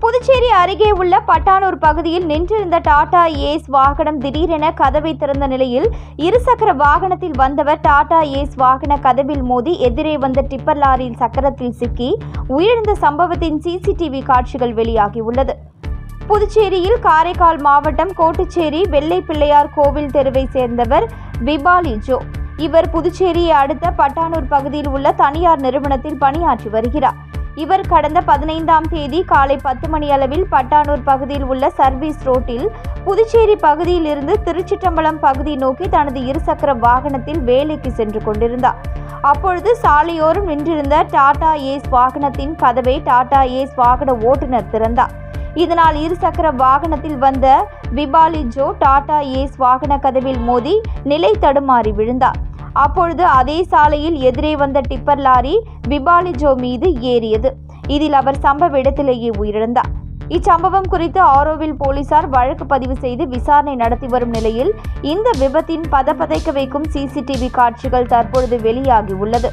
புதுச்சேரி அருகே உள்ள பட்டானூர் பகுதியில் நின்றிருந்த டாடா ஏஸ் வாகனம் திடீரென கதவை திறந்த நிலையில் இருசக்கர வாகனத்தில் வந்தவர் டாடா ஏஸ் வாகன கதவில் மோதி எதிரே வந்த டிப்பர் லாரியில் சக்கரத்தில் சிக்கி உயிரிழந்த சம்பவத்தின் சிசிடிவி காட்சிகள் வெளியாகியுள்ளது. புதுச்சேரியில் காரைக்கால் மாவட்டம் கோட்டுச்சேரி வெள்ளை பிள்ளையார் கோவில் தெருவை சேர்ந்தவர் விபாலி ஜோ. இவர் புதுச்சேரியை அடுத்த பட்டானூர் பகுதியில் உள்ள தனியார் நிறுவனத்தில் பணியாற்றி வருகிறார். இவர் கடந்த 15ஆம் தேதி காலை 10 மணி அளவில் பட்டானூர் பகுதியில் உள்ள சர்வீஸ் ரோட்டில் புதுச்சேரி பகுதியில் இருந்து திருச்சிற்றம்பலம் பகுதி நோக்கி தனது இருசக்கர வாகனத்தில் வேலைக்கு சென்று கொண்டிருந்தார். அப்பொழுது சாலையோரம் நின்றிருந்த டாடா ஏஸ் வாகனத்தின் கதவை டாடா ஏஸ் வாகன ஓட்டுநர் திறந்தார். இதனால் இருசக்கர வாகனத்தில் வந்த விபாலி ஜோ டாடா ஏஸ் வாகன கதவில் மோதி நிலை தடுமாறி விழுந்தார். அப்பொழுது அதே சாலையில் எதிரே வந்த டிப்பர் லாரி விபாலி ஜோ மீது ஏறியது. இதில் அவர் சம்பவ இடத்திலேயே உயிரிழந்தார். இச்சம்பவம் குறித்து ஆரோவில் போலீசார் வழக்கு பதிவு செய்து விசாரணை நடத்தி வரும் நிலையில் இந்த விபத்தின் பதைக்க வைக்கும் சிசிடிவி காட்சிகள் தற்பொழுது வெளியாகி உள்ளது.